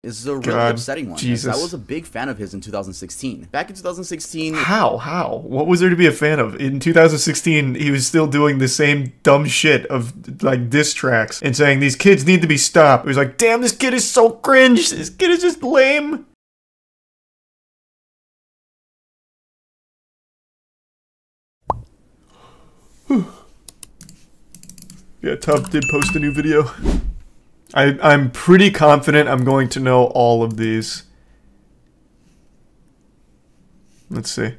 is a really upsetting one. Jesus. I was a big fan of his in 2016. Back in 2016... How? What was there to be a fan of? In 2016, he was still doing the same dumb shit of, like, diss tracks and saying, these kids need to be stopped. He was like, damn, this kid is so cringe. This kid is just lame. Yeah, Tub did post a new video. I'm pretty confident I'm going to know all of these. Let's see.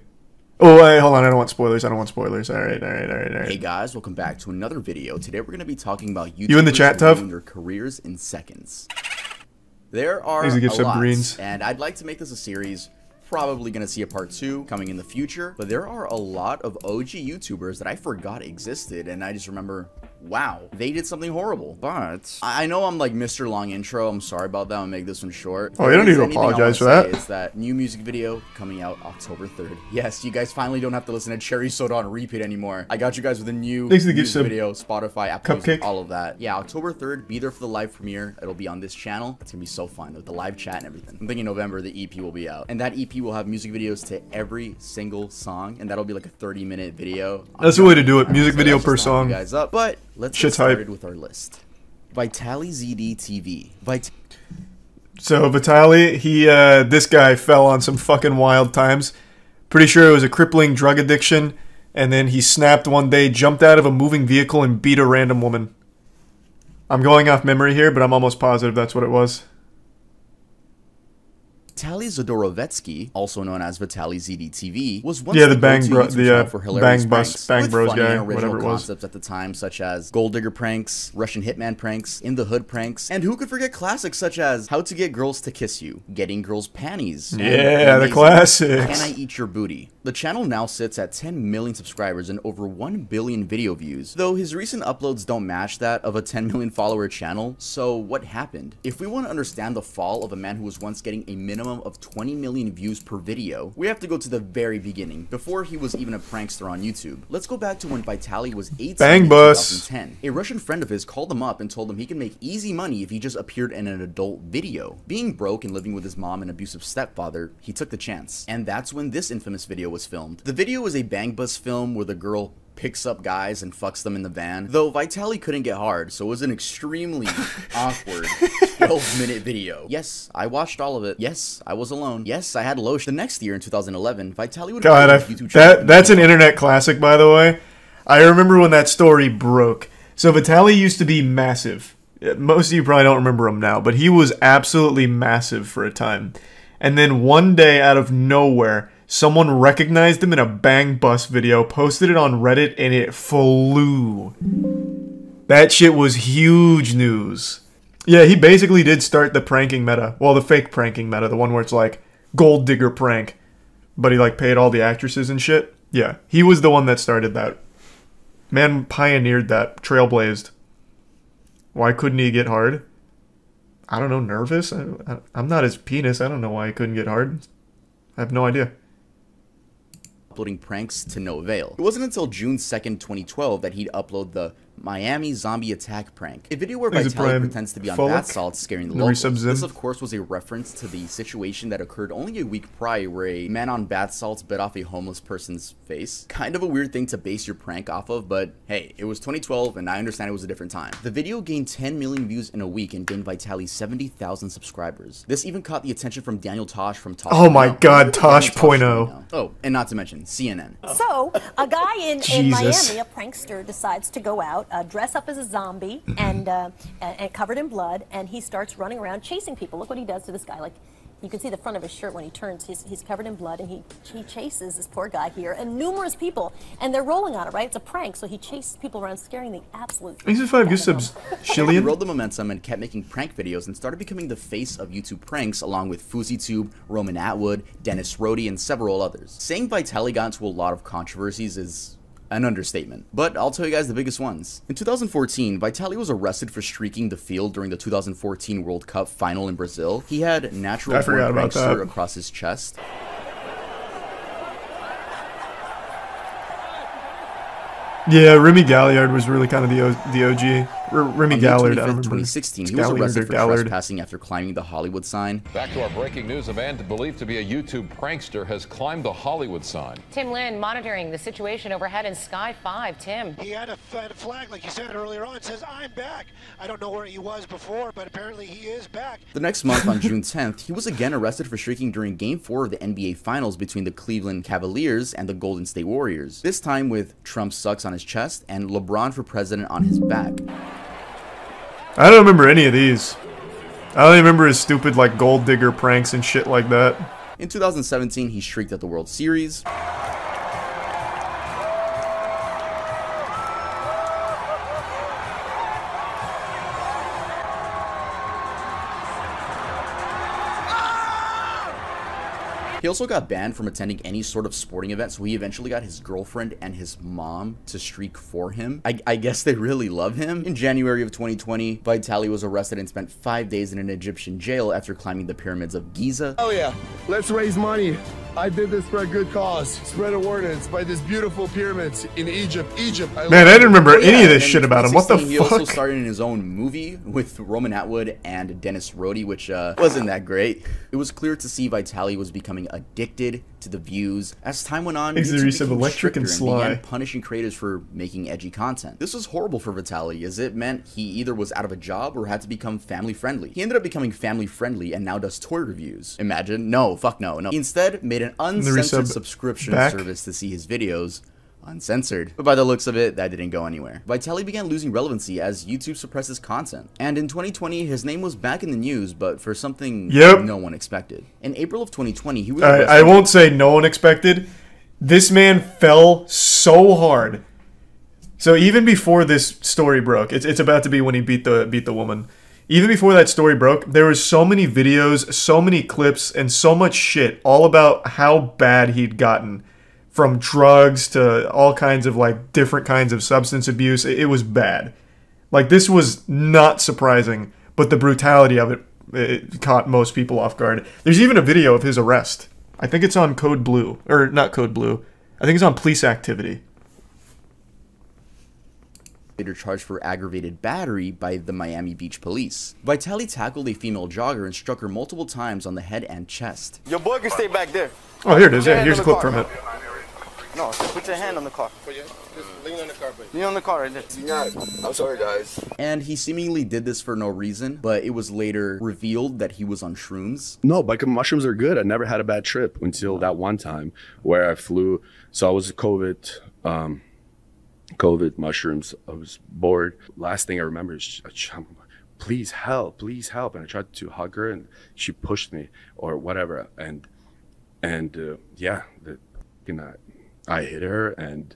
Oh, wait, hold on. I don't want spoilers. All right. Hey guys, welcome back to another video. Today we're going to be talking about YouTubers you in the chat, Tub? Their careers in seconds. There are a lot, and I'd like to make this a series. Probably gonna see a part 2 coming in the future, but there are a lot of OG YouTubers that I forgot existed, and I just remember, wow, they did something horrible. But I know I'm like Mr. Long Intro. I'm sorry about that. I'll make this one short. Oh, you don't need to apologize for that. It's that new music video coming out October 3rd. Yes, you guys finally don't have to listen to Cherry Soda on repeat anymore. I got you guys with a new music video, Spotify, Apple Music, all of that. Yeah, October 3rd. Be there for the live premiere. It'll be on this channel. It's gonna be so fun with the live chat and everything. I'm thinking November the EP will be out, and that EP will have music videos to every single song, and that'll be like a 30-minute video. That's the way to do it. Music video per song. You guys up, but let's get started with our list. Vitaly ZD TV. So Vitaly, this guy fell on some fucking wild times. Pretty sure it was a crippling drug addiction, and then he snapped one day, jumped out of a moving vehicle, and beat a random woman. I'm going off memory here, but I'm almost positive that's what it was. Vitaly Zodorovetsky, also known as Vitaly ZD TV, was once the Bang Bros guy, whatever it was. Concepts at the time, such as Gold Digger pranks, Russian Hitman pranks, In the Hood pranks, and who could forget classics such as How to Get Girls to Kiss You, Getting Girls Panties, yeah, the classics, Can I Eat Your Booty. The channel now sits at 10 million subscribers and over 1 billion video views, though his recent uploads don't match that of a 10 million follower channel. So what happened? If we want to understand the fall of a man who was once getting a minimum of 20 million views per video, we have to go to the very beginning, before he was even a prankster on YouTube. Let's go back to when Vitaly was 18 in 2010. A Russian friend of his called him up and told him he could make easy money if he just appeared in an adult video. Being broke and living with his mom and abusive stepfather, he took the chance. And that's when this infamous video was filmed. The video is a bang bus film where the girl picks up guys and fucks them in the van, though Vitaly couldn't get hard, so it was an extremely awkward 12-minute video. Yes, I watched all of it. Yes, I was alone. Yes, I had lotion. The next year in 2011, Vitaly would that's an internet classic, by the way. I remember when that story broke. So Vitaly used to be massive. Most of you probably don't remember him now, but he was absolutely massive for a time. And then one day, out of nowhere, someone recognized him in a Bang Bus video, posted it on Reddit, and it flew. That shit was huge news. Yeah, he basically did start the pranking meta. Well, the fake pranking meta, the one where it's like, Gold Digger prank. But he like paid all the actresses and shit. Yeah, he was the one that started that. Man pioneered that, trailblazed. Why couldn't he get hard? I don't know, nervous? I'm not his penis. I don't know why he couldn't get hard. I have no idea. Uploading pranks to no avail. It wasn't until June 2nd, 2012 that he'd upload the Miami Zombie Attack prank, a video where Vitaly pretends to be on bath salts scaring the locals. This, of course, was a reference to the situation that occurred only a week prior where a man on bath salts bit off a homeless person's face. Kind of a weird thing to base your prank off of, but hey, it was 2012 and I understand it was a different time. The video gained 10 million views in a week and gained Vitaly 70,000 subscribers. This even caught the attention from Daniel Tosh from Tosh. Oh my god, Tosh.0. Oh, and not to mention CNN. So, a guy in Miami, a prankster, decides to go out, dress up as a zombie and covered in blood, and he starts running around chasing people. Look what he does to this guy. Like, you can see the front of his shirt when he turns. He's covered in blood, and he chases this poor guy here, and numerous people, and they're rolling on it, right? It's a prank, so he chases people around, scaring the absolute. These are 5 good subs. He rode the momentum and kept making prank videos and started becoming the face of YouTube pranks, along with FouseyTube, Roman Atwood, Dennis Rohde, and several others. Saying Vitaly got into a lot of controversies is an understatement, but I'll tell you guys the biggest ones. In 2014, Vitaly was arrested for streaking the field during the 2014 World Cup final in Brazil. He had natural born prankster across his chest. Yeah, Remy Galliard was really kind of the OG. Remy On May Gallard, 25th, I don't remember. 2016, he was Gallard arrested or for Gallard. trespassing after climbing the Hollywood sign. Back to our breaking news. A man believed to be a YouTube prankster has climbed the Hollywood sign. Tim Lynn monitoring the situation overhead in Sky 5. Tim. He had a flag, like you said earlier on. It says, "I'm back." I don't know where he was before, but apparently he is back. The next month, on June 10th, he was again arrested for streaking during Game 4 of the NBA Finals between the Cleveland Cavaliers and the Golden State Warriors. This time with Trump sucks on his chest and LeBron for president on his back. I don't remember any of these. I only remember his stupid, like, gold digger pranks and shit like that. In 2017, he streaked at the World Series. He also got banned from attending any sort of sporting event, so he eventually got his girlfriend and his mom to streak for him. I guess they really love him. In January of 2020, Vitaly was arrested and spent 5 days in an Egyptian jail after climbing the pyramids of Giza. Oh yeah, let's raise money. I did this for a good cause. Spread awareness by these beautiful pyramids in Egypt. Man, I didn't remember any of this shit about him. What the fuck? He also starred in his own movie with Roman Atwood and Dennis Roddy, which wasn't that great. It was clear to see Vitaly was becoming addicted to the views. As time went on, YouTube became electric and sly, began punishing creators for making edgy content. This was horrible for Vitaly, as it meant he either was out of a job or had to become family friendly. He ended up becoming family friendly and now does toy reviews. Imagine? No, fuck no. He instead made an uncensored subscription service to see his videos uncensored. But by the looks of it, that didn't go anywhere. Vitaly began losing relevancy as YouTube suppresses content. And in 2020, his name was back in the news, but for something no one expected. In April of 2020, he was I won't say no one expected. This man fell so hard. So even before this story broke, it's about to be when he beat the woman. Even before that story broke, there was so many videos, so many clips, and so much shit all about how bad he'd gotten. From drugs to all kinds of, like, different kinds of substance abuse. It was bad. Like, this was not surprising, but the brutality of it caught most people off guard. There's even a video of his arrest. I think it's on Code Blue. Or, not Code Blue. I think it's on Police Activity. Later charged for aggravated battery by the Miami Beach police. Vitaly tackled a female jogger and struck her multiple times on the head and chest. Your boy can stay back there. Oh, here it is. Yeah, here's a clip from it. No, put your hand on the car. Just lean on the car, please. Lean on the car right there. I'm sorry, guys. And he seemingly did this for no reason, but it was later revealed that he was on shrooms. No, but mushrooms are good. I never had a bad trip until that one time where I flew. So I was COVID mushrooms. I was bored. Last thing I remember is, please help. And I tried to hug her and she pushed me or whatever. And yeah, I hit her and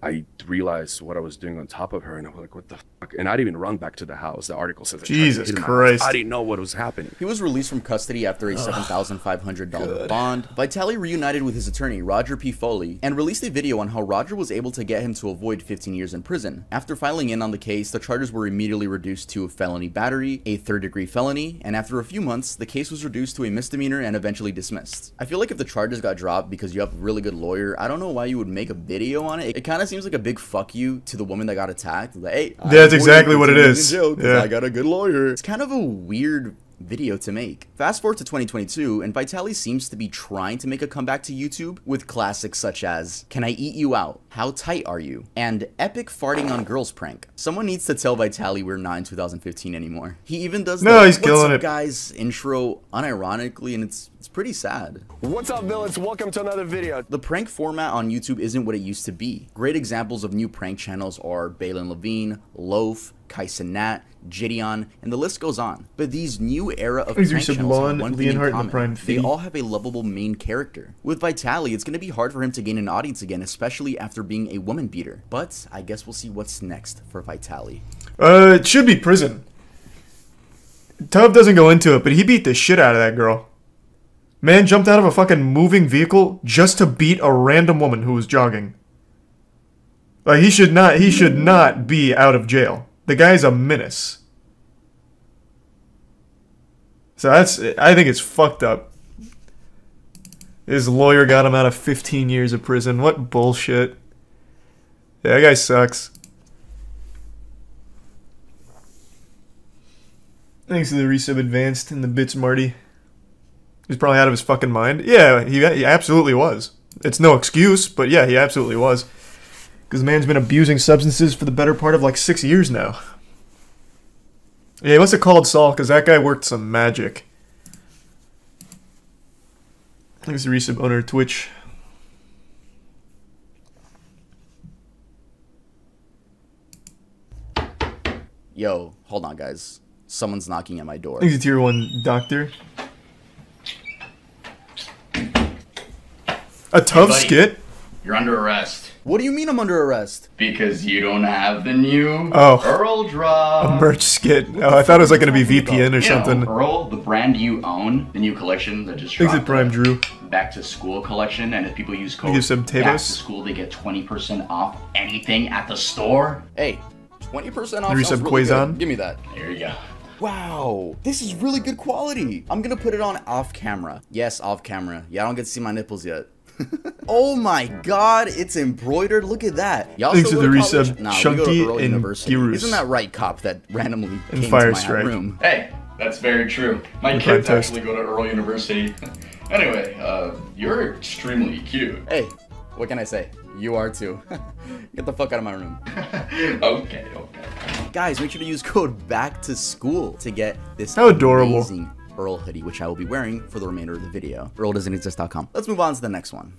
I realized what I was doing on top of her, and I was like, what the fuck? And I didn't even run back to the house. The article says, Jesus Christ. I didn't know what was happening. He was released from custody after a $7,500 bond. Vitaly reunited with his attorney, Roger P. Foley, and released a video on how Roger was able to get him to avoid 15 years in prison. After filing in on the case, the charges were immediately reduced to felony battery, a third-degree felony, and after a few months, the case was reduced to a misdemeanor and eventually dismissed. I feel like if the charges got dropped because you have a really good lawyer, I don't know why you would make a video on it. It kind of seems like a big fuck you to the woman that got attacked. Like, hey, that's exactly what it is. Yeah. I got a good lawyer. It's kind of a weird video to make. Fast forward to 2022, and Vitaly seems to be trying to make a comeback to YouTube with classics such as Can I Eat You Out? How Tight Are You? And Epic Farting on Girls prank. Someone needs to tell Vitaly we're not in 2015 anymore. He even does the he's killing it, guys intro unironically, and it's pretty sad. What's up, villains? Welcome to another video. The prank format on YouTube isn't what it used to be. Great examples of new prank channels are Balin Levine, Loaf, Kaisen Nat, Gideon, and the list goes on. But these new era of prank channels have one thing in common. They all have a lovable main character. With Vitaly, it's going to be hard for him to gain an audience again, especially after being a woman beater. But I guess we'll see what's next for Vitaly. It should be prison. Tub doesn't go into it, but he beat the shit out of that girl. Man jumped out of a fucking moving vehicle just to beat a random woman who was jogging. Like, he should not be out of jail. The guy's a menace. So I think it's fucked up. His lawyer got him out of 15 years of prison. What bullshit. Yeah, that guy sucks. Thanks to the resub advanced and the bits, Marty. He's probably out of his fucking mind. Yeah, he absolutely was. It's no excuse, but yeah, he absolutely was. Because the man's been abusing substances for the better part of like 6 years now. Yeah, he must have called Saul because that guy worked some magic. Thanks to the resub owner of Twitch. Yo, hold on, guys. Someone's knocking at my door. Thanks to Tier 1 Doctor. A tough skit? You're under arrest. What do you mean I'm under arrest? Because you don't have the new Oh, Earl drop. a merch skit. Oh, I thought it was like going to be VPN or something. Earl, the brand you own, the new collection that just Thanks dropped. to Prime Drew. Back to School collection, and if people use code Give some Back to Tebos. School, they get 20% off anything at the store. Hey, 20% off Resub sounds really Quazon. good. Give me that. There you go. Wow, this is really good quality. I'm gonna put it on off camera. Yes, off camera. Yeah, I don't get to see my nipples yet. Oh my god, it's embroidered. Look at that. Y'all Thanks still to go the to college? resub, Nah, we go Chunky to Earl and University. Girus. Isn't that right, cop that randomly And came Fire to my Strike. room? Hey, that's very true. My And kids Prime Toast. actually go to Earl University. Anyway, you're extremely cute. Hey, what can I say? You are too. Get the fuck out of my room. Okay. Guys, make sure to use code Back to School to get this How adorable. amazing Earl hoodie, which I will be wearing for the remainder of the video. EarlDoesn'tExist.com. Let's move on to the next one.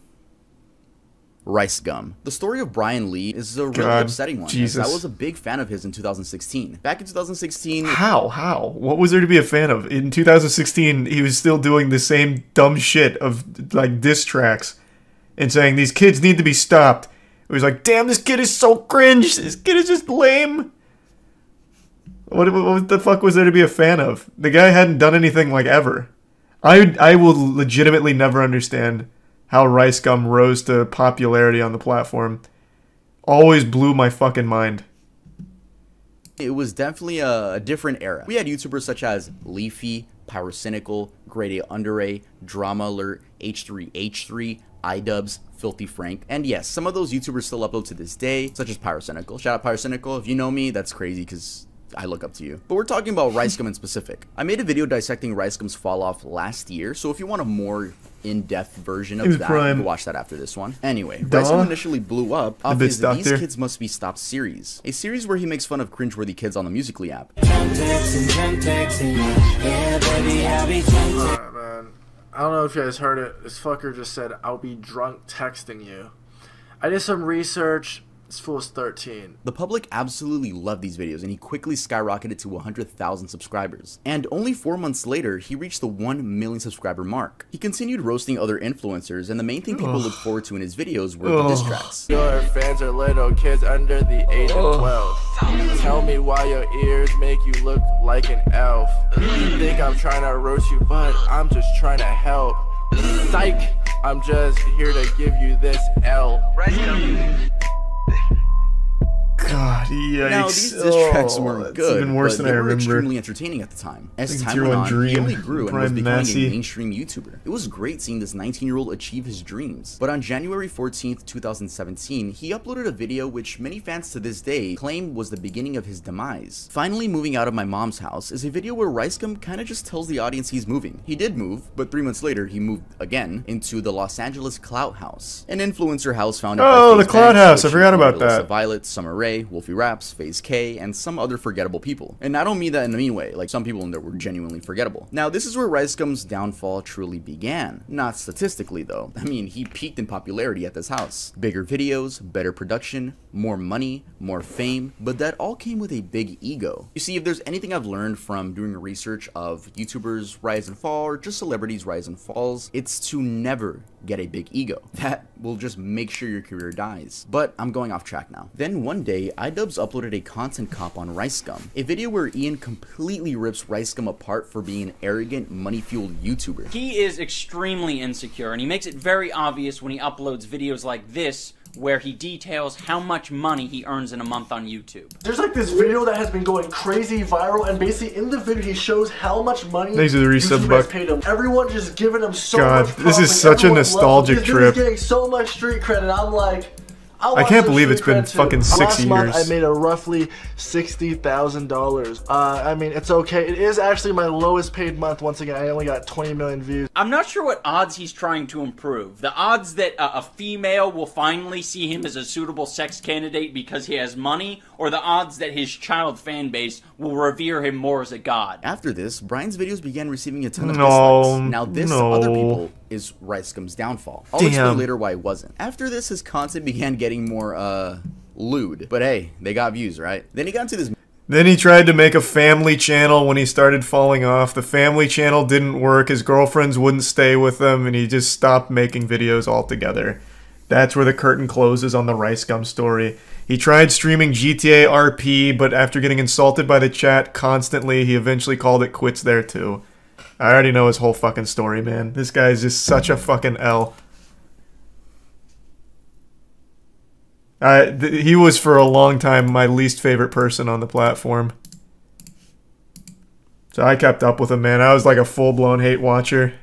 Rice Gum. The story of Brian Lee is a really upsetting one. Jesus. As I was a big fan of his in 2016. Back in 2016... How? What was there to be a fan of? In 2016, he was still doing the same dumb shit of, like, diss tracks. And saying, these kids need to be stopped. It was like, damn, this kid is so cringe. This kid is just lame. What the fuck was there to be a fan of? The guy hadn't done anything, like, ever. I will legitimately never understand how Rice Gum rose to popularity on the platform. Always blew my fucking mind. It was definitely a different era. We had YouTubers such as Leafy, Pyrocynical, Grade A Under A, Drama Alert, H3H3, iDubbbz, Filthy Frank, and yes, some of those YouTubers still upload to this day, such as Pyrocynical. Shout out Pyrocynical. If you know me, that's crazy because I look up to you. But we're talking about Rice Gum in specific. I made a video dissecting Rice Gum's fall off last year, so if you want a more in-depth version of that, you can watch that after this one. Anyway, Rice Gum initially blew up off his These Kids Must Be Stopped series, a series where he makes fun of cringeworthy kids on the Musical.ly app. Alright, man. I don't know if you guys heard it. This fucker just said, I'll be drunk texting you. I did some research. This fool is 13. The public absolutely loved these videos, and he quickly skyrocketed to 100,000 subscribers. And only 4 months later, he reached the 1 million subscriber mark. He continued roasting other influencers, and the main thing people look forward to in his videos were the diss tracks. Your fans are little kids under the age of 12. Tell me why your ears make you look like an elf. You think I'm trying to roast you, but I'm just trying to help. Psych! I'm just here to give you this L. God, yikes. Now, these diss tracks weren't good, even worse but than they I were remember. extremely entertaining at the time. As time Tier went 1 on, he Dream, only grew and Prime was becoming Massey. a mainstream YouTuber. It was great seeing this 19-year-old achieve his dreams. But on January 14th, 2017, he uploaded a video which many fans to this day claim was the beginning of his demise. Finally Moving Out of My Mom's House is a video where Rice Gum kinda just tells the audience he's moving. He did move, but 3 months later he moved again into the Los Angeles Clout House, an influencer house founded by the Clout House, I forgot about that. Violet, Summer Rae, Wolfie Raps, FaZe K, and some other forgettable people. And I don't mean that in a mean way, like some people in there were genuinely forgettable. Now, this is where Rice Gum's downfall truly began. Not statistically, though. I mean, he peaked in popularity at this house. Bigger videos, better production, more money, more fame, but that all came with a big ego. You see, if there's anything I've learned from doing research of YouTubers' rise and fall, or just celebrities' rise and falls, it's to never get a big ego. That will just make sure your career dies. But I'm going off track now. Then one day, iDubbbz uploaded a content cop on Rice Gum, a video where Ian completely rips Rice Gum apart for being an arrogant, money-fueled YouTuber. He is extremely insecure, and he makes it very obvious when he uploads videos like this, where he details how much money he earns in a month on YouTube. There's like this video that has been going crazy viral, and basically in the video he shows how much money These are the resub YouTube buck. has paid him. Everyone just giving him so God, much this is props, such a everyone nostalgic loves him. trip. He's getting so much street cred, and I'm like, I can't believe it's been fucking 6 Last years. month, I made a roughly $60,000. I mean, it's okay. It is actually my lowest paid month. Once again, I only got 20 million views. I'm not sure what odds he's trying to improve. The odds that a female will finally see him as a suitable sex candidate because he has money, or the odds that his child fan base will revere him more as a god. After this, Brian's videos began receiving a ton of dislikes. Now this, other people, is Ricegum's downfall. I'll explain later why it wasn't. After this, his content began getting more, lewd. But hey, they got views, right? Then he got into this... Then he tried to make a family channel when he started falling off. The family channel didn't work. His girlfriends wouldn't stay with him, and he just stopped making videos altogether. That's where the curtain closes on the Ricegum story. He tried streaming GTA RP, but after getting insulted by the chat constantly, he eventually called it quits there too. I already know his whole fucking story, man. This guy's just such a fucking L. He was for a long time my least favorite person on the platform. So I kept up with him, man. I was like a full-blown hate watcher.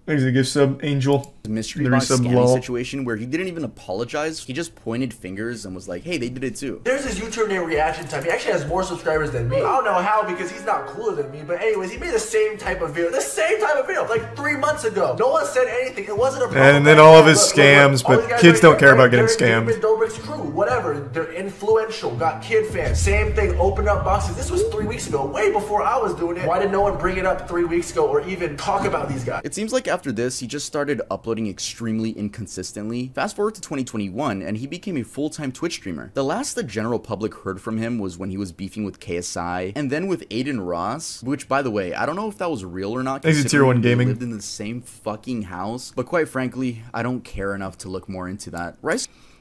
Thanks for the gift sub, Angel. Mystery box scanning situation where he didn't even apologize. He just pointed fingers and was like, hey, they did it too. There's this YouTuber named Reaction Time. He actually has more subscribers than me. I don't know how because he's not cooler than me. But anyways, he made the same type of video. The same type of video like 3 months ago. No one said anything. It wasn't a problem. And then all of his scams, but kids don't care about getting scammed. Dobrik's crew, whatever. They're influential. Got kid fans. Same thing. Open up boxes. This was 3 weeks ago. Way before I was doing it. Why did no one bring it up 3 weeks ago or even talk about these guys? It seems like after this, he just started uploading extremely inconsistently. Fast forward to 2021, and he became a full-time Twitch streamer. The last the general public heard from him was when he was beefing with KSI, and then with Aiden Ross, which, by the way, I don't know if that was real or not. He's a Tier 1 Gaming. They lived in the same fucking house, but quite frankly, I don't care enough to look more into that.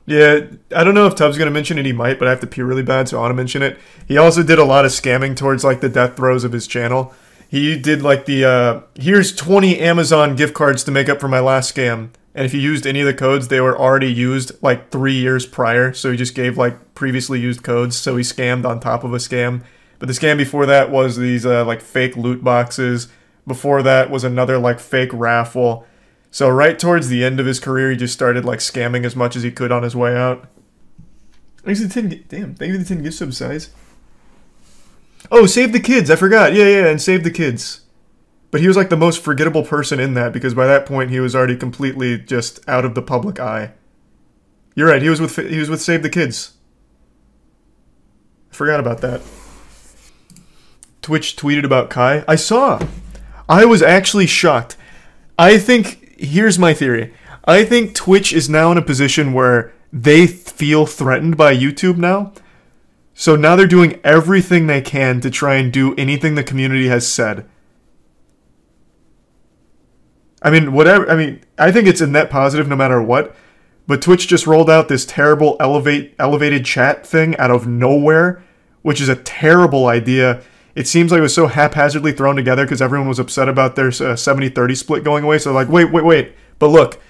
Yeah, I don't know if Tubbs gonna mention it, he might, but I have to pee really bad, so I want to mention it. He also did a lot of scamming towards, like, the death throes of his channel. He did, like, the, here's 20 Amazon gift cards to make up for my last scam. And if you used any of the codes, they were already used, like, 3 years prior. So he just gave, like, previously used codes, so he scammed on top of a scam. But the scam before that was these, like, fake loot boxes. Before that was another, like, fake raffle. So right towards the end of his career, he just started, like, scamming as much as he could on his way out. Thanks for the 10, damn, thank you for the 10 gift sub size. Oh, Save the Kids, I forgot. Yeah, and Save the Kids. But he was like the most forgettable person in that because by that point he was already completely just out of the public eye. You're right, he was with Save the Kids. I forgot about that. Twitch tweeted about Kai. I saw. I was actually shocked. I think, here's my theory. I think Twitch is now in a position where they feel threatened by YouTube now. So now they're doing everything they can to try and do anything the community has said. I mean, whatever. I mean, I think it's a net positive no matter what. But Twitch just rolled out this terrible elevated chat thing out of nowhere, which is a terrible idea. It seems like it was so haphazardly thrown together because everyone was upset about their 70-30 split going away. So like, wait. But look,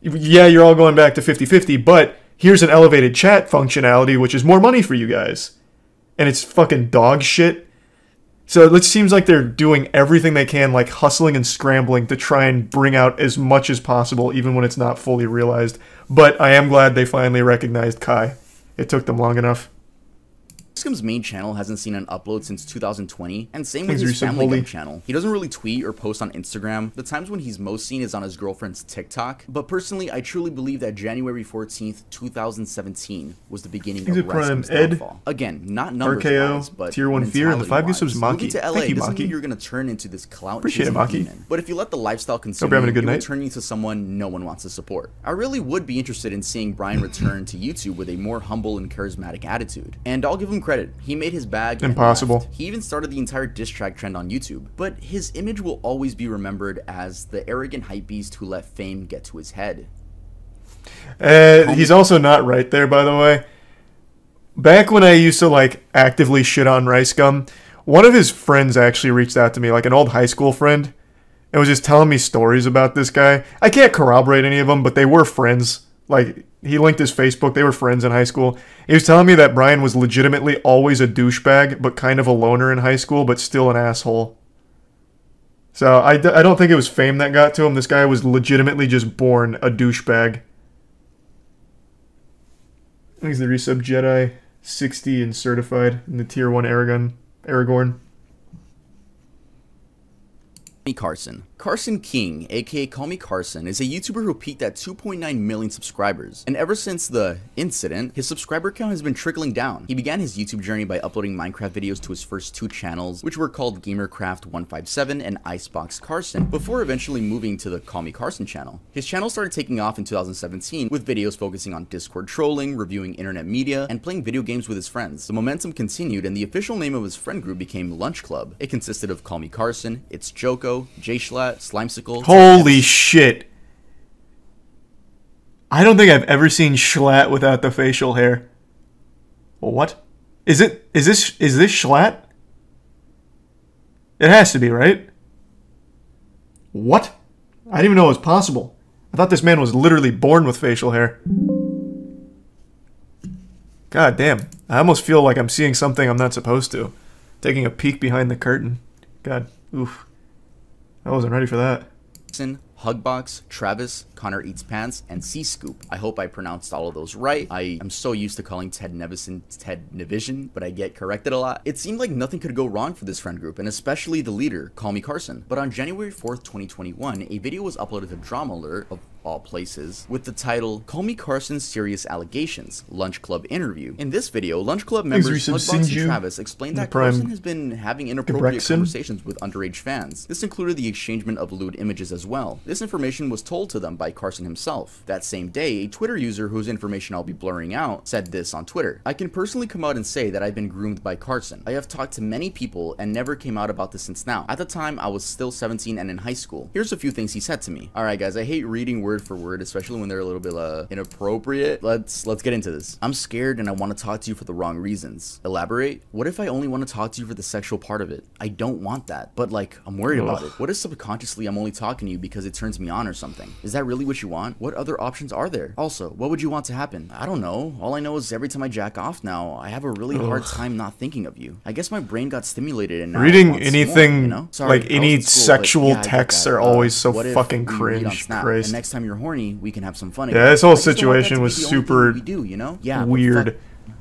yeah, you're all going back to 50-50, but here's an elevated chat functionality, which is more money for you guys. And it's fucking dog shit. So it seems like they're doing everything they can, like hustling and scrambling to try and bring out as much as possible, even when it's not fully realized. But I am glad they finally recognized Kai. It took them long enough. Ricegum's main channel hasn't seen an upload since 2020, and same with his Family Gum channel. He doesn't really tweet or post on Instagram. The times when he's most seen is on his girlfriend's TikTok, but personally, I truly believe that January 14th, 2017 was the beginning of Ricegum's downfall. Again, not numbers-wise, but Tier 1 Fear, and the 5 gift subs Maki. Moving to LA doesn't mean you're going to turn into this clout-chasing demon. But if you let the lifestyle consume you, it will turn you into someone no one wants to support. I really would be interested in seeing Brian return to YouTube with a more humble and charismatic attitude. And I'll give him credit. He made his bag. Impossible. He even started the entire diss track trend on YouTube. But his image will always be remembered as the arrogant hypebeast who let fame get to his head. He's also not right there, by the way. Back when I used to like actively shit on Ricegum, one of his friends actually reached out to me, like an old high school friend, and was just telling me stories about this guy. I can't corroborate any of them, but they were friends. Like, he linked his Facebook. They were friends in high school. He was telling me that Brian was legitimately always a douchebag, but kind of a loner in high school, but still an asshole. So I don't think it was fame that got to him. This guy was legitimately just born a douchebag. He's the resub Jedi 60 and certified in the tier 1 Aragorn. Carson. Carson King, aka Call Me Carson, is a YouTuber who peaked at 2.9 million subscribers, and ever since the incident, his subscriber count has been trickling down. He began his YouTube journey by uploading Minecraft videos to his first 2 channels, which were called GamerCraft157 and Icebox Carson, before eventually moving to the Call Me Carson channel. His channel started taking off in 2017, with videos focusing on Discord trolling, reviewing internet media, and playing video games with his friends. The momentum continued, and the official name of his friend group became Lunch Club. It consisted of Call Me Carson, It's Joko, Jay Schlatt, Slimesicle. Holy shit. I don't think I've ever seen Schlatt without the facial hair. What? Is this Schlatt? It has to be, right? What? I didn't even know it was possible. I thought this man was literally born with facial hair. God damn. I almost feel like I'm seeing something I'm not supposed to. Taking a peek behind the curtain. God. Oof. I wasn't ready for that. Hugbox, Travis, Connor Eats Pants, and C-Scoop. I hope I pronounced all of those right. I am so used to calling Ted Nevison Ted Nevision, but I get corrected a lot. It seemed like nothing could go wrong for this friend group, and especially the leader, Call Me Carson. But on January 4th, 2021, a video was uploaded to Drama Alert, of all places, with the title, Call Me Carson's Serious Allegations, Lunch Club Interview. In this video, Lunch Club members Hugbox and Travis explained that Carson has been having inappropriate conversations with underage fans. This included the exchangement of lewd images as well. This information was told to them by Carson himself. That same day, a Twitter user whose information I'll be blurring out said this on Twitter. I can personally come out and say that I've been groomed by Carson. I have talked to many people and never came out about this since now. At the time, I was still 17 and in high school. Here's a few things he said to me. Alright guys, I hate reading word for word, especially when they're a little bit inappropriate. Let's get into this. I'm scared and I want to talk to you for the wrong reasons. Elaborate? What if I only want to talk to you for the sexual part of it? I don't want that, but like, I'm worried about it. What if subconsciously I'm only talking to you because it turns me on or something? Is that really what you want? What other options are there? Also, what would you want to happen? I don't know. All I know is every time I jack off now, I have a really hard time not thinking of you. I guess my brain got stimulated and now reading anything more, you know? Sorry, like any sexual texts are always so fucking cringe. And next time you're horny, we can have some fun. Yeah, this whole situation was super weird.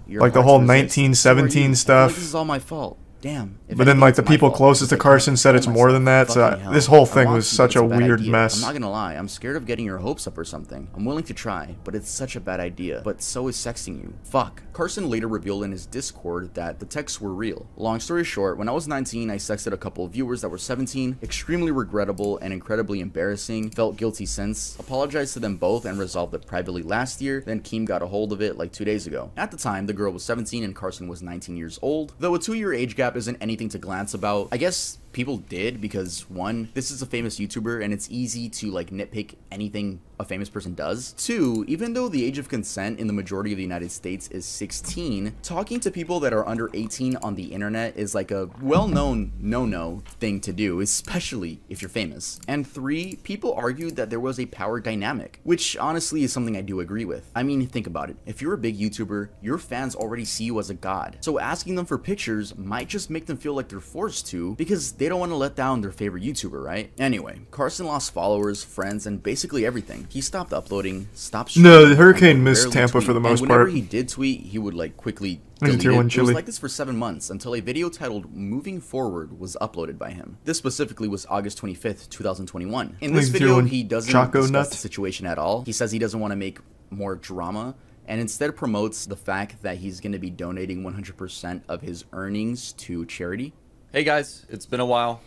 Like the whole 1917 stuff. This is all my fault. Damn. But then, like, the people closest to Carson said it's more than that, so this whole thing was such a weird mess. I'm not gonna lie, I'm scared of getting your hopes up or something. I'm willing to try, but it's such a bad idea. But so is sexting you. Fuck. Carson later revealed in his Discord that the texts were real. Long story short, when I was 19, I sexted a couple of viewers that were 17. Extremely regrettable and incredibly embarrassing. Felt guilty since. Apologized to them both and resolved it privately last year. Then Keem got a hold of it like 2 days ago. At the time, the girl was 17 and Carson was 19 years old. Though a 2-year age gap isn't anything to glance about, I guess people did because 1, this is a famous YouTuber and it's easy to like nitpick anything a famous person does. 2, even though the age of consent in the majority of the United States is 16, talking to people that are under 18 on the internet is like a well-known no-no thing to do, especially if you're famous. And 3, people argued that there was a power dynamic, which honestly is something I do agree with. I mean, think about it. If you're a big YouTuber, your fans already see you as a god. So asking them for pictures might just make them feel like they're forced to because they don't want to let down their favorite YouTuber, right? Anyway, Carson lost followers, friends, and basically everything. He stopped uploading, stopped streaming. No, the hurricane missed Tampa for the most part. Whenever he did tweet, he would like quickly delete it. It was like this for 7 months until a video titled Moving Forward was uploaded by him. This specifically was August 25th, 2021. In this video, he doesn't discuss the situation at all. He says he doesn't want to make more drama and instead promotes the fact that he's going to be donating 100% of his earnings to charity. Hey guys, it's been a while.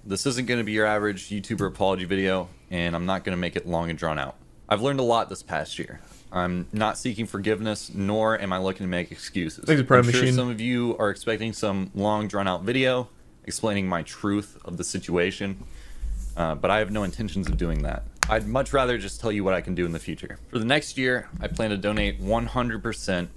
This isn't going to be your average YouTuber apology video, and I'm not going to make it long and drawn out. I've learned a lot this past year. I'm not seeking forgiveness, nor am I looking to make excuses. I'm sure some of you are expecting some long drawn out video explaining my truth of the situation, but I have no intentions of doing that. I'd much rather just tell you what I can do in the future. For the next year, I plan to donate 100%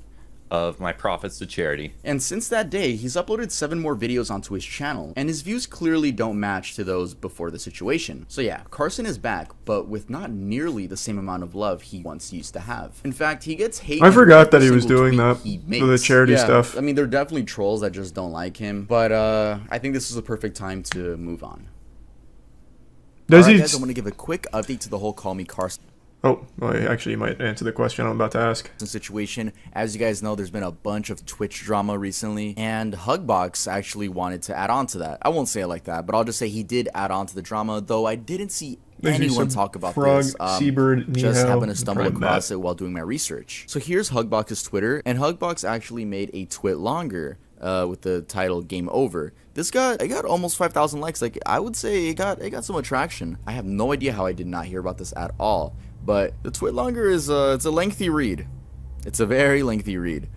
of my profits to charity. And since that day, he's uploaded 7 more videos onto his channel, and his views clearly don't match to those before the situation. So yeah, Carson is back, but with not nearly the same amount of love he once used to have. In fact, he gets hate. I forgot that he was doing that for the charity stuff. I mean, there are definitely trolls that just don't like him, but I think this is a perfect time to move on. Does Alright he? guys, I'm going to give a quick update to the whole Call Me Carson Oh, well, actually, you might answer the question I'm about to ask. situation. As you guys know, there's been a bunch of Twitch drama recently, and Hugbox actually wanted to add on to that. I won't say it like that, but I'll just say he did add on to the drama, though I didn't see anyone talk about frog, this. Seabird, just Nihao, happened to stumble and across it while doing my research. So here's Hugbox's Twitter, and Hugbox actually made a twit longer with the title Game Over. It got almost 5,000 likes. Like, I would say it got some attraction. I have no idea how I did not hear about this at all. But the twit longer is it's a lengthy read. It's a very lengthy read.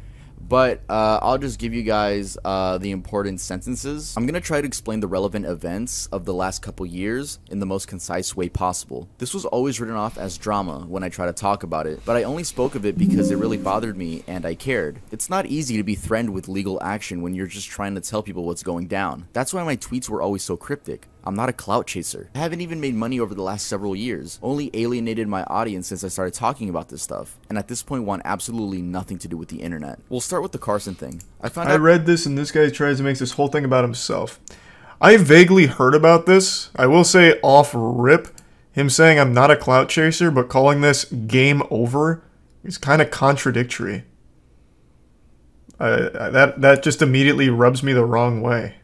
But I'll just give you guys the important sentences. I'm going to try to explain the relevant events of the last couple years in the most concise way possible. This was always written off as drama when I try to talk about it, but I only spoke of it because it really bothered me and I cared. It's not easy to be threatened with legal action when you're just trying to tell people what's going down. That's why my tweets were always so cryptic. I'm not a clout chaser. I haven't even made money over the last several years, only alienated my audience since I started talking about this stuff, and at this point want absolutely nothing to do with the internet. We'll start with the Carson thing. I read this and this guy tries to make this whole thing about himself. I vaguely heard about this. I will say off rip, him saying I'm not a clout chaser but calling this game over is kind of contradictory. That just immediately rubs me the wrong way.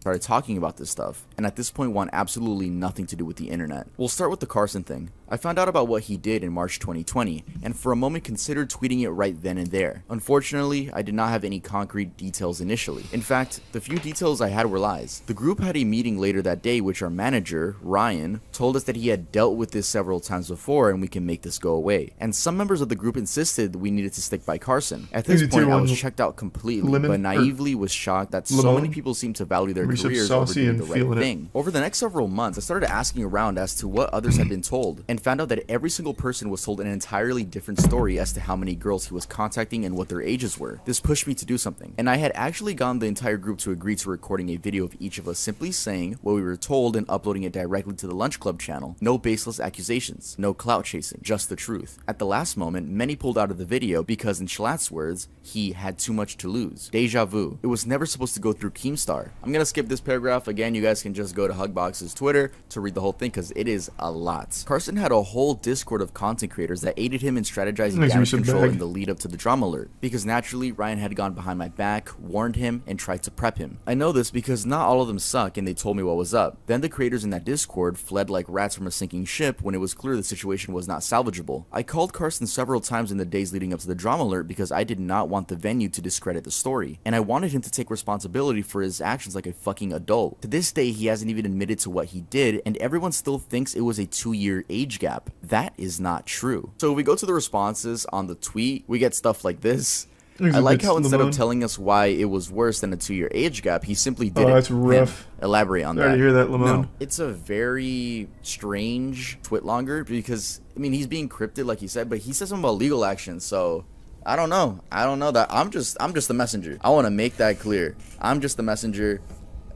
Started talking about this stuff, and at this point want absolutely nothing to do with the internet. We'll start with the Carson thing. I found out about what he did in March 2020, and for a moment considered tweeting it right then and there. Unfortunately, I did not have any concrete details initially. In fact, the few details I had were lies. The group had a meeting later that day which our manager, Ryan, told us that he had dealt with this several times before and we can make this go away. And some members of the group insisted we needed to stick by Carson. At this point, I was checked out completely, but naively was shocked that so many people seemed to value their careers over doing the right thing. Over the next several months, I started asking around as to what others had been told, and found out that every single person was told an entirely different story as to how many girls he was contacting and what their ages were. This pushed me to do something, and I had actually gotten the entire group to agree to recording a video of each of us simply saying what we were told and uploading it directly to the Lunch Club channel. No baseless accusations, no clout chasing, just the truth. At the last moment, many pulled out of the video because, in Shalat's words, he had too much to lose. Deja vu. It was never supposed to go through Keemstar. I'm gonna skip this paragraph. Again, you guys can just go to Hugbox's Twitter to read the whole thing because it is a lot. Carson had a whole Discord of content creators that aided him in strategizing damage control in the lead up to the drama alert, because naturally Ryan had gone behind my back, warned him, and tried to prep him. I know this because not all of them suck and they told me what was up. Then the creators in that Discord fled like rats from a sinking ship when it was clear the situation was not salvageable. I called Carson several times in the days leading up to the drama alert because I did not want the venue to discredit the story, and I wanted him to take responsibility for his actions like a fucking adult. To this day, he hasn't even admitted to what he did, and everyone still thinks it was a 2-year age gap. That is not true. So if we go to the responses on the tweet, we get stuff like this. I like how instead of telling us why it was worse than a 2-year age gap, he simply didn't. Oh, that's rough. Elaborate on that. Sorry to hear that, Lamone. No, it's a very strange twit longer because, I mean, he's being cryptid like he said, but he said something about legal action, so I don't know. I don't know that. I'm just the messenger. I want to make that clear. I'm just the messenger,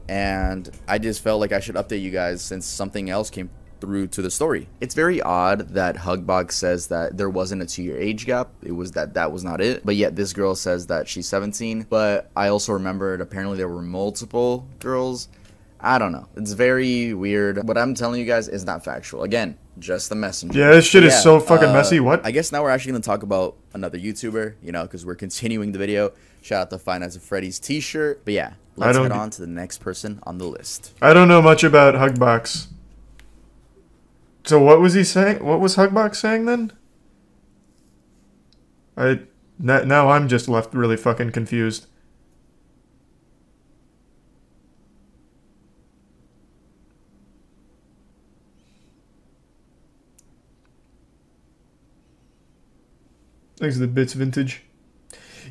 and I just felt like I should update you guys since something else came through to the story. It's very odd that Hugbox says that there wasn't a 2-year age gap. It was that was not it. But yet this girl says that she's 17. But I also remembered apparently there were multiple girls. I don't know. It's very weird. What I'm telling you guys is not factual. Again, just the messenger. Yeah, this shit is so fucking messy. What? I guess now we're actually going to talk about another YouTuber, you know, because we're continuing the video. Shout out to Five Nights at Freddy's t-shirt. But yeah, let's head on to the next person on the list. I don't know much about Hugbox. So what was he saying? What was Hugbox saying then? Now I'm just left really fucking confused. Thanks to the bits, Vintage.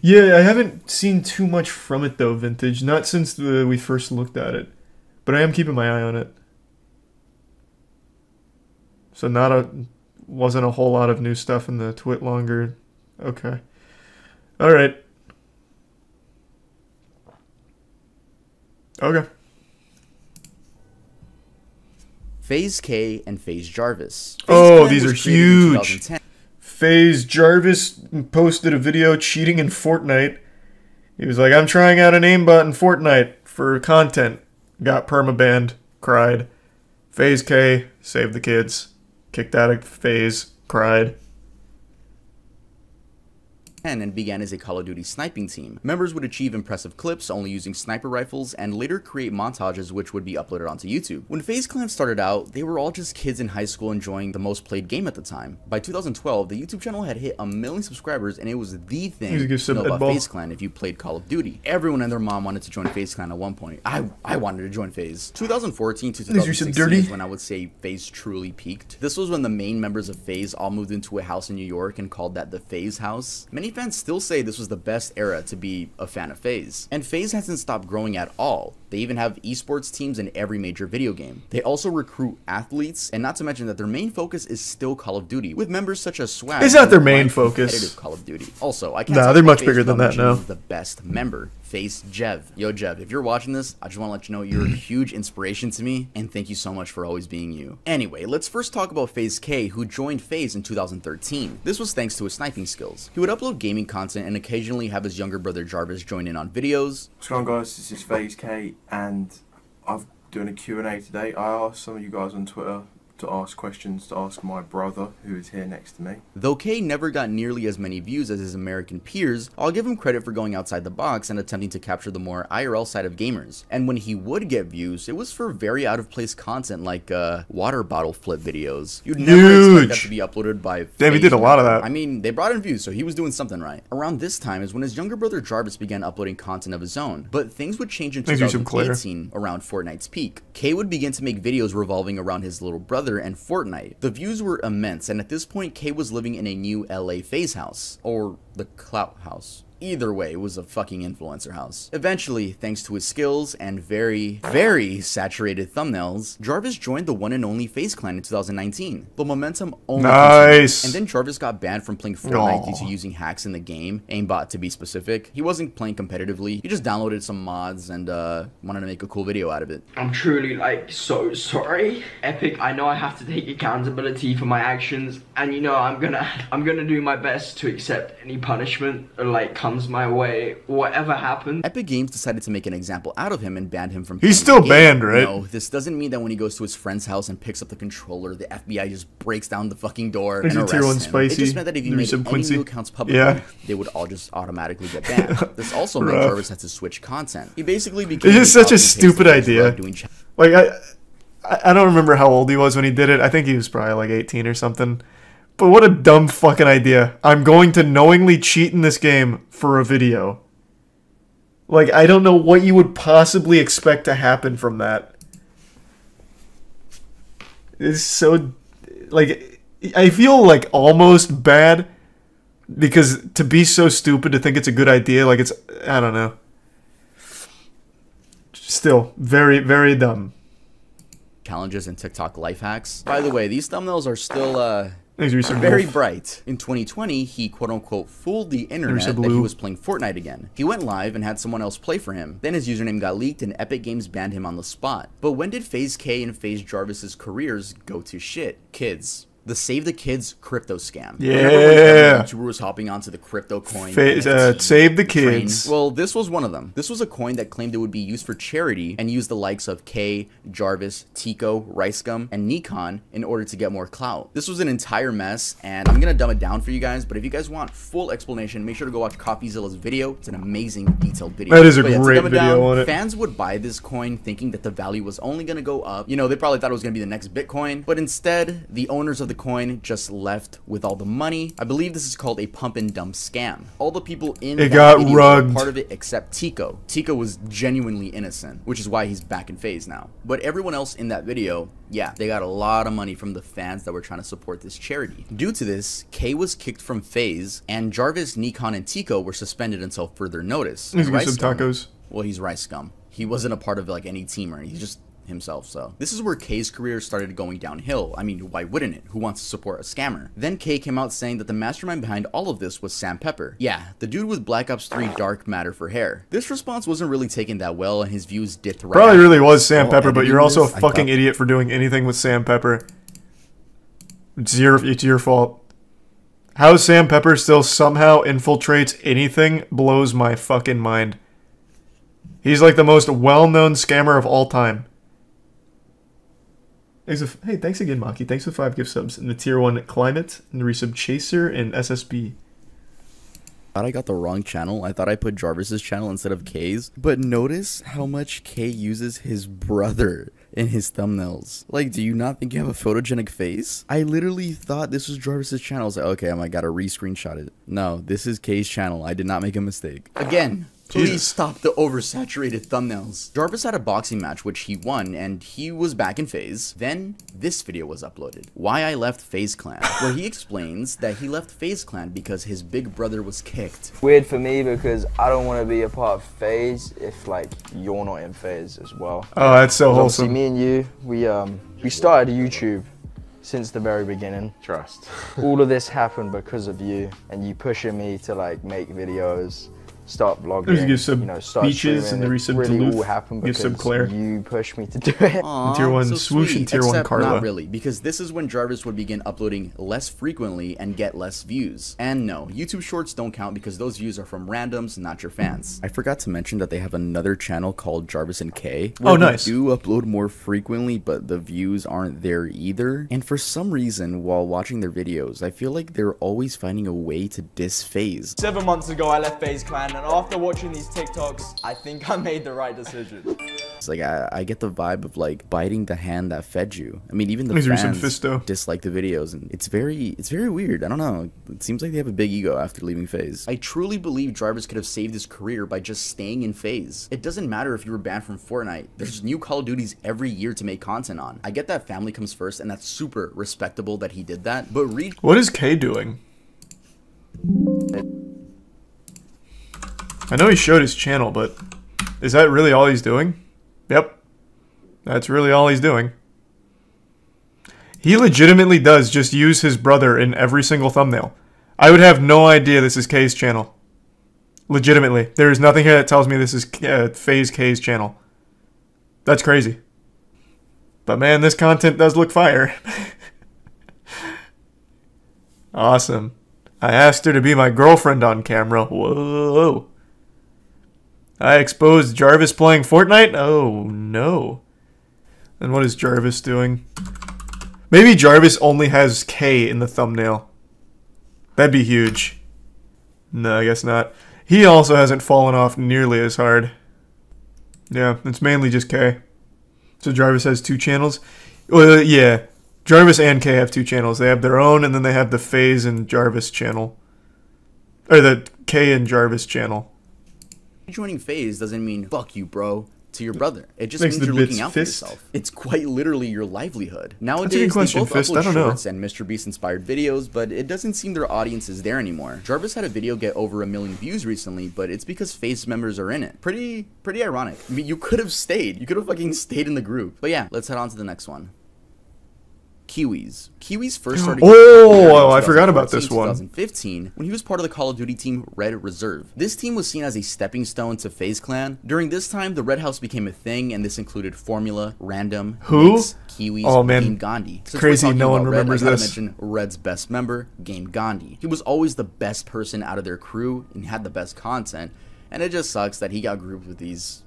Yeah, I haven't seen too much from it though, Vintage. Not since we first looked at it, but I am keeping my eye on it. So wasn't a whole lot of new stuff in the twit longer. Okay. All right. Okay. FaZe K and FaZe Jarvis. Oh, these are huge. FaZe Jarvis posted a video cheating in Fortnite. He was like, I'm trying out an aimbot in Fortnite for content. Got permabanned. Cried. FaZe K saved the kids. Kicked out of FaZe. Cried. And began as a Call of Duty sniping team. Members would achieve impressive clips only using sniper rifles and later create montages which would be uploaded onto YouTube. When FaZe Clan started out, they were all just kids in high school enjoying the most played game at the time. By 2012, the YouTube channel had hit 1 million subscribers and it was the thing to know about FaZe Clan if you played Call of Duty. Everyone and their mom wanted to join FaZe Clan at one point. I wanted to join FaZe. 2014 to 2016 is when I would say FaZe truly peaked. This was when the main members of FaZe all moved into a house in New York and called that the FaZe house. Many fans still say this was the best era to be a fan of FaZe. And FaZe hasn't stopped growing at all. They even have esports teams in every major video game. They also recruit athletes, and not to mention that their main focus is still Call of Duty, with members such as Swag. Is that their main focus? Call of Duty. Also, I can't Nah, they're much bigger than that now. The best member, FaZe Jev. Yo, Jev, if you're watching this, I just want to let you know you're a huge inspiration to me, and thank you so much for always being you. Anyway, let's first talk about FaZe K, who joined FaZe in 2013. This was thanks to his sniping skills. He would upload gaming content and occasionally have his younger brother Jarvis join in on videos. What's going on, guys? This is FaZe K, and I'm doing a Q&A today. I asked some of you guys on Twitter to ask questions to ask my brother, who is here next to me. Though K never got nearly as many views as his American peers, I'll give him credit for going outside the box and attempting to capture the more IRL side of gamers. And when he would get views, it was for very out of place content like water bottle flip videos. You'd never expect that to be uploaded by Damn, he did a lot of that. I mean, they brought in views, so he was doing something right. Around this time is when his younger brother Jarvis began uploading content of his own, but things would change in 2018 around Fortnite's peak. K would begin to make videos revolving around his little brother and Fortnite. The views were immense, and at this point, K was living in a new LA FaZe house, or the Clout house. Either way, it was a fucking influencer house. Eventually, thanks to his skills and very, very saturated thumbnails, Jarvis joined the one and only FaZe Clan in 2019. The momentum only continued. And then Jarvis got banned from playing Fortnite due to using hacks in the game, aimbot to be specific. He wasn't playing competitively, he just downloaded some mods and wanted to make a cool video out of it. I'm truly like so sorry. Epic, I know I have to take accountability for my actions, and you know I'm gonna do my best to accept any punishment or like comes my way, whatever happens. Epic Games decided to make an example out of him and banned him from He's still banned, right? No, this doesn't mean that when he goes to his friend's house and picks up the controller, the FBI just breaks down the fucking door and arrests him. Spicy. It just meant that if he made any new accounts public, they would all just automatically get banned. This also meant Jarvis had to switch content. He basically became It's just such a stupid idea. Like, I don't remember how old he was when he did it. I think he was probably like 18 or something. But what a dumb fucking idea. I'm going to knowingly cheat in this game for a video. Like, I don't know what you would possibly expect to happen from that. It's so... Like, I feel like almost bad. Because to be so stupid to think it's a good idea, like it's... I don't know. Still, very, very dumb. Challenges and TikTok life hacks. By the way, these thumbnails are still, very bright. In 2020, he quote-unquote fooled the internet that he was playing Fortnite again. He went live and had someone else play for him. Then his username got leaked and Epic Games banned him on the spot. But when did FaZe K and FaZe Jarvis's careers go to shit? Kids. The Save the Kids crypto scam. Yeah. YouTuber was hopping onto the crypto coin. Save the Kids. Well, this was one of them. This was a coin that claimed it would be used for charity and used the likes of K, Jarvis, Tico, Ricegum, and Nikon in order to get more clout. This was an entire mess, and I'm gonna dumb it down for you guys, but if you guys want full explanation, make sure to go watch CoffeeZilla's video. It's an amazing detailed video. That is a great video on it. Fans would buy this coin thinking that the value was only gonna go up. You know, they probably thought it was gonna be the next Bitcoin, but instead, the owners of the coin just left with all the money. I believe this is called a pump and dump scam. All the people in that video were part of it except Tico. Tico was genuinely innocent, which is why he's back in FaZe now. But everyone else in that video, yeah, they got a lot of money from the fans that were trying to support this charity. Due to this, K was kicked from FaZe, and Jarvis, Nikon, and Tico were suspended until further notice. He's got some tacos. Well, he's Ricegum. He wasn't a part of like any team or anything. He's just himself. So this is where K's career started going downhill. I mean, why wouldn't it? Who wants to support a scammer? Then K came out saying that the mastermind behind all of this was Sam Pepper. Yeah, the dude with Black Ops 3 dark matter for hair. This response wasn't really taken that well, and his views dipped right Probably really was Sam Pepper, but you're also a fucking idiot for doing anything with Sam Pepper. It's your fault. How Sam Pepper still somehow infiltrates anything blows my fucking mind. He's like the most well-known scammer of all time. Hey, thanks again, Maki. Thanks for 5 gift subs. And the tier 1 Climate, and the resub Chaser, and SSB. Thought I got the wrong channel. I thought I put Jarvis's channel instead of K's. But notice how much K uses his brother in his thumbnails. Like, do you not think you have a photogenic face? I literally thought this was Jarvis's channel. I was like, okay, I gotta re-screenshot it. No, this is K's channel. I did not make a mistake. Again. Please stop the oversaturated thumbnails. Jarvis had a boxing match which he won, and he was back in FaZe. Then this video was uploaded, Why I Left FaZe Clan, where he explains that he left FaZe Clan because his big brother was kicked. Weird for me because I don't want to be a part of FaZe if like you're not in FaZe as well. Oh, that's so wholesome. Obviously, me and you, we started YouTube since the very beginning. Trust. All of this happened because of you and you pushing me to like make videos, start vlogging, give some start beaches streaming. and the resub really Duluth. all happened Give because some Claire. you pushed me to do it. Aww, tier 1 so Swoosh sweet. and tier 1 Except Carla. not really, because this is when Jarvis would begin uploading less frequently and get less views. And no, YouTube Shorts don't count because those views are from randoms, not your fans. I forgot to mention that they have another channel called Jarvis and K. Oh, nice. They do upload more frequently, but the views aren't there either. And for some reason, while watching their videos, I feel like they're always finding a way to diss FaZe. 7 months ago, I left FaZe Clan, and after watching these TikToks, I think I made the right decision. It's like, I get the vibe of like biting the hand that fed you. I mean, even the Please read some fans Fisto. dislike the videos, and it's very weird. I don't know. It seems like they have a big ego after leaving FaZe. I truly believe Jarvis could have saved his career by just staying in FaZe. It doesn't matter if you were banned from Fortnite. There's new Call of Duties every year to make content on. I get that family comes first, and that's super respectable that he did that, but read... What is K doing? I know he showed his channel, but is that really all he's doing? Yep. That's really all he's doing. He legitimately does just use his brother in every single thumbnail. I would have no idea this is K's channel. Legitimately. There is nothing here that tells me this is FaZe K's channel. That's crazy. But man, this content does look fire. Awesome. I asked her to be my girlfriend on camera. Whoa. I exposed Jarvis playing Fortnite? Oh, no. And what is Jarvis doing? Maybe Jarvis only has K in the thumbnail. That'd be huge. No, I guess not. He also hasn't fallen off nearly as hard. Yeah, it's mainly just K. So Jarvis has 2 channels? Well, yeah. Jarvis and K have 2 channels. They have their own, and then they have the FaZe and Jarvis channel. Or the K and Jarvis channel. Joining FaZe doesn't mean fuck you, bro, to your brother. It just Makes means the you're looking bits out fist. for yourself. It's quite literally your livelihood. That's a Nowadays, good question, they both Fist. I upload don't know. shorts and Mr. Beast inspired videos, but it doesn't seem their audience is there anymore. Jarvis had a video get over 1 million views recently, but it's because FaZe members are in it. Pretty ironic. I mean, you could have stayed. You could have fucking stayed in the group. But yeah, let's head on to the next one. Kiwis. Kiwis first started... Oh, I forgot about this one. 2015, when he was part of the Call of Duty team Red Reserve. This team was seen as a stepping stone to FaZe Clan. During this time, the Red House became a thing, and this included Formula, Random, Who? Mix, Kiwis, Oh, man. Game Gandhi. Since Crazy, we're talking no one about Red, remembers I gotta this. mention Red's best member, Game Gandhi. He was always the best person out of their crew and had the best content, and it just sucks that he got grouped with these...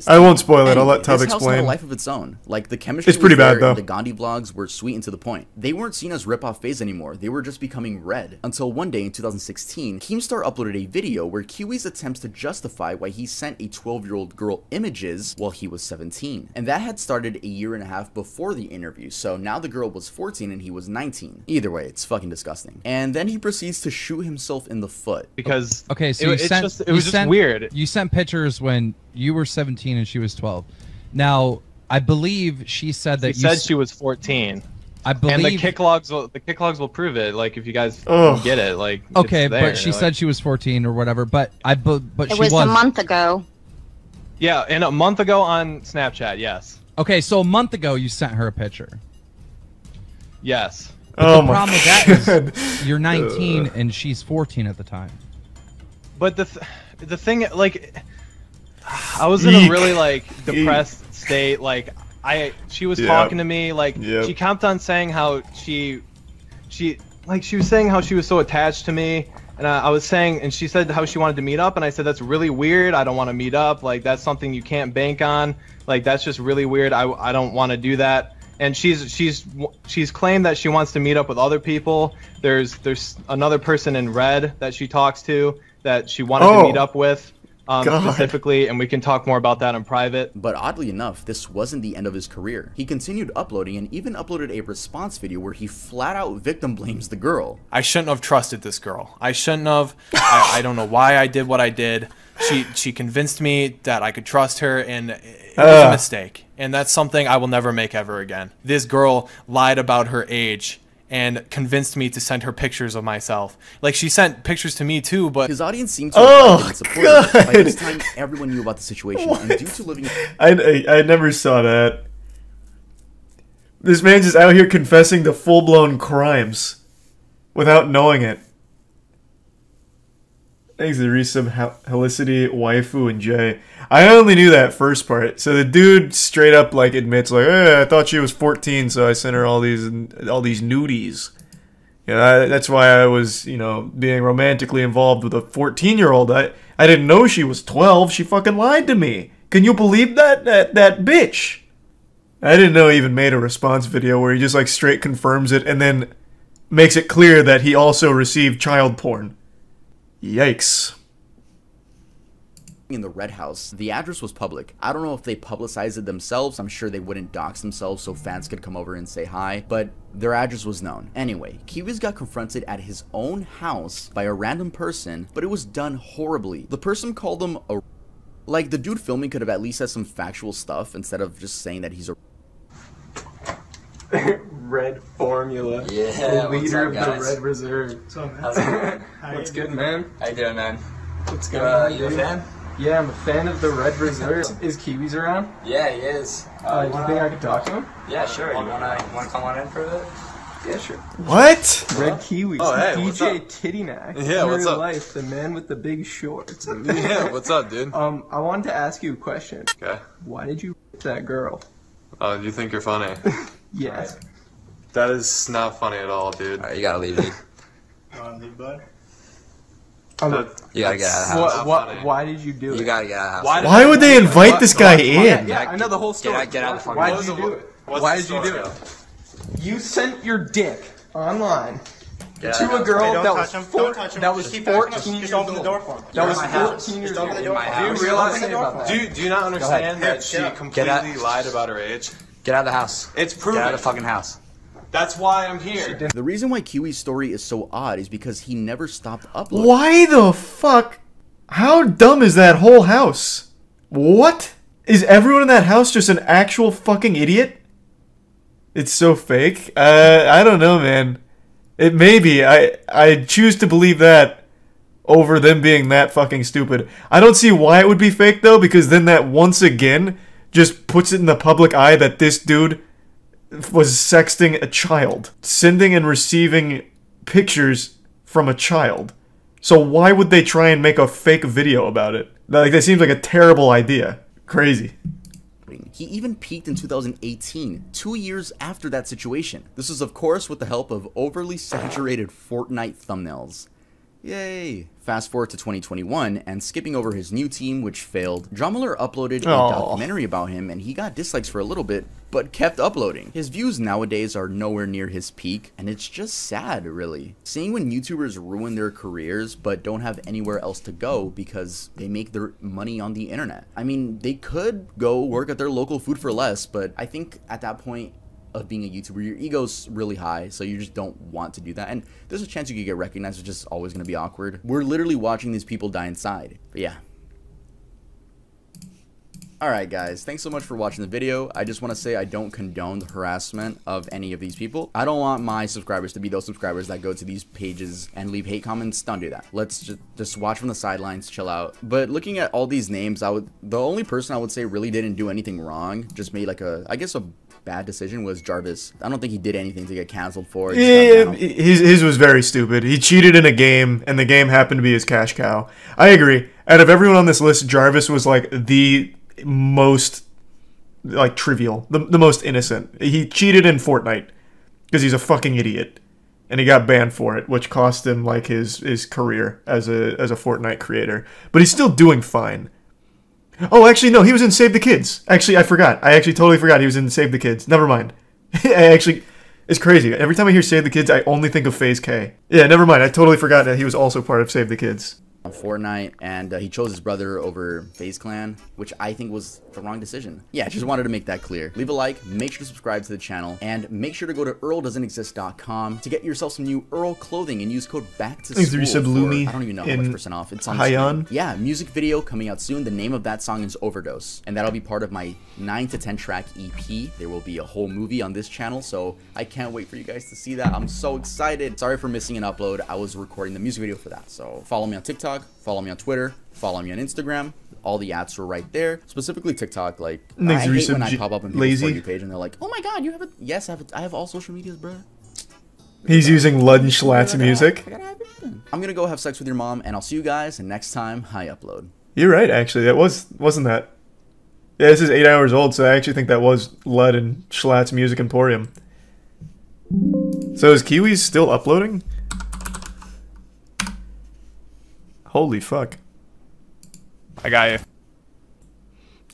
I won't spoil it. I'll let Tub this house had explain. a life of its own. Like, the chemistry It's pretty was there, bad, though. and the Gandhi vlogs were sweet and to the point. They weren't seen as rip-off FaZe anymore. They were just becoming Red. Until one day in 2016, Keemstar uploaded a video where Kiwi's attempts to justify why he sent a 12-year-old girl images while he was 17. And that had started a year and a half before the interview, so now the girl was 14 and he was 19. Either way, it's fucking disgusting. And then he proceeds to shoot himself in the foot. Because okay, so it was just weird. You sent pictures when you were 17 and she was 12. Now, I believe she said that She said she was 14. I believe, and the kick logs will prove it. Like, if you guys get it, like, okay, it's there, but she like, said she was 14 or whatever. But it she was a month ago. Yeah, and a month ago on Snapchat. Yes. Okay, so a month ago you sent her a picture. Yes. But the problem with that is you're 19 and she's 14 at the time. But the thing, like, I was in a really like depressed state. Like, she was talking to me. Like, she kept on saying how she was saying how she was so attached to me. And I was saying, and she said how she wanted to meet up, and I said that's really weird. I don't want to meet up. Like, that's something you can't bank on. Like, that's just really weird. I don't want to do that. and she's claimed that she wants to meet up with other people. There's another person in red that she talks to that she wanted to meet up with. Specifically, and we can talk more about that in private. But oddly enough, this wasn't the end of his career. He continued uploading and even uploaded a response video where he flat out victim blames the girl. I shouldn't have trusted this girl. I shouldn't have. I don't know why I did what I did. She convinced me that I could trust her, and it was a mistake. And that's something I will never make ever again. This girl lied about her age and convinced me to send her pictures of myself. Like, she sent pictures to me too, but his audience seemed to have been supportive. By this time, everyone knew about the situation, and due to living... I never saw that. This man's just out here confessing to full-blown crimes without knowing it. Thanks to Resub, Helicity, Waifu, and Jay. I only knew that first part. So the dude straight up like admits like, hey, I thought she was 14, so I sent her all these nudies. You know, that's why I was, you know, being romantically involved with a 14-year-old. I didn't know she was 12. She fucking lied to me. Can you believe that bitch? I didn't know he even made a response video where he just like straight confirms it and then makes it clear that he also received child porn. Yikes. In the Red House, the address was public. I don't know if they publicized it themselves. I'm sure they wouldn't dox themselves so fans could come over and say hi, but their address was known. Anyway, Kiwis got confronted at his own house by a random person, but it was done horribly. The person called him a... Like, the dude filming could have at least said some factual stuff instead of just saying that he's a... Red Formula. Yeah, the leader what's up, of the Red Reserve. What's up, man? What's good, man? How you doing, man? What's going on, You a fan? Yeah, I'm a fan of the Red Reserve. Is Kiwis around? Yeah, he is. Do you think I could talk to him? Yeah, sure. You wanna come on in for a bit? Yeah, sure. What? Red Kiwis. Oh, hey, DJ what's up? Tittynack. Yeah, in what's real up? life, the man with the big shorts. Yeah, what's up, dude? I wanted to ask you a question. Okay. Why did you rape that girl? Oh, you think you're funny? Yes. That is not funny at all, dude. Alright, you gotta leave, dude. Leave, bud? You gotta get out of the house. Why did you do it? You gotta get out of the house. Why would they invite this guy in? Yeah, I know the whole story. Get out of the fucking Why house. did you do it? What's Why the did you do story? it? You sent your dick online Get to out. a girl Hey, don't that touch was him. Don't touch him. that was Just 14 years old. open the door for him. That was In my house. 14 years Just old. open the door for him. Do you realize that? Do you not understand that she completely lied about her age? Get out of the house. It's proven. Get out of the fucking house. That's why I'm here. The reason why Kiwi's story is so odd is because he never stopped uploading. Why the fuck? How dumb is that whole house? What? Is everyone in that house just an actual fucking idiot? It's so fake. I don't know, man. It may be. I choose to believe that over them being that fucking stupid. I don't see why it would be fake, though, because then that once again just puts it in the public eye that this dude was sexting a child. Sending and receiving pictures from a child. So why would they try and make a fake video about it? Like, that seems like a terrible idea. Crazy. He even peaked in 2018, 2 years after that situation. This is, of course, with the help of overly saturated Fortnite thumbnails. Yay! Fast forward to 2021, and skipping over his new team, which failed, John Miller uploaded a documentary about him, and he got dislikes for a little bit, but kept uploading. His views nowadays are nowhere near his peak, and it's just sad, really. Seeing when YouTubers ruin their careers, but don't have anywhere else to go because they make their money on the internet. I mean, they could go work at their local Food for Less, but I think at that point, of being a YouTuber, your ego's really high, so you just don't want to do that. And there's a chance you could get recognized, which is always going to be awkward. We're literally watching these people die inside. But yeah. Alright guys, thanks so much for watching the video. I just want to say I don't condone the harassment of any of these people. I don't want my subscribers to be those subscribers that go to these pages and leave hate comments. Don't do that. Let's just watch from the sidelines, chill out. But looking at all these names, the only person I would say really didn't do anything wrong, just made like I guess a bad decision, was Jarvis. I don't think he did anything to get canceled for. Yeah, his was very stupid. He cheated in a game, and the game happened to be his cash cow. I agree. Out of everyone on this list, Jarvis was like the most like trivial, the most innocent. He cheated in Fortnite because he's a fucking idiot, and he got banned for it, which cost him like his career as a Fortnite creator. But he's still doing fine. Oh, actually, no, he was in Save the Kids. Actually, I forgot. I actually totally forgot he was in Save the Kids. Never mind. I actually, it's crazy. Every time I hear Save the Kids, I only think of FaZe K. Yeah, never mind. I totally forgot that he was also part of Save the Kids. On Fortnite, and he chose his brother over FaZe Clan, which I think was the wrong decision. Yeah, just wanted to make that clear. Leave a like, make sure to subscribe to the channel, and make sure to go to earldoesn'texist.com to get yourself some new Earl clothing and use code BACKTOSCHOOL for, I don't even know how much percent off. It's on the screen. Yeah, music video coming out soon. The name of that song is Overdose, and that'll be part of my 9 to 10 track EP. There will be a whole movie on this channel, so I can't wait for you guys to see that. I'm so excited. Sorry for missing an upload. I was recording the music video for that, so follow me on TikTok. Follow me on Twitter, follow me on Instagram. All the ads are right there. Specifically TikTok, like, I hate when I pop up on people's For You page and they're like, oh my god, you have a... Yes, I have all social medias, bro. He's using Lud and Schlatt's music. I'm gonna go have sex with your mom, and I'll see you guys next time I upload. You're right, actually. That wasn't that... Yeah, this is 8 hours old, so I actually think that was Lud and Schlatt's Music Emporium. So is Kiwi's still uploading? Holy fuck. I got you.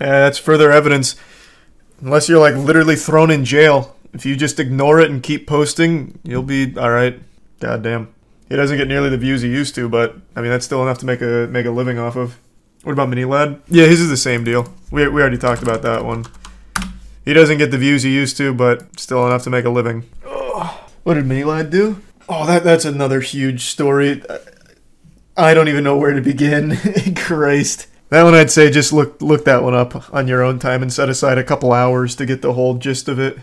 Yeah, that's further evidence. Unless you're like literally thrown in jail. If you just ignore it and keep posting, you'll be alright. Goddamn. He doesn't get nearly the views he used to, but I mean that's still enough to make a living off of. What about Mini Lad? Yeah, his is the same deal. We already talked about that one. He doesn't get the views he used to, but still enough to make a living. Oh, what did Mini Lad do? Oh, that's another huge story. I don't even know where to begin. Christ. That one I'd say just look that one up on your own time and set aside a couple hours to get the whole gist of it.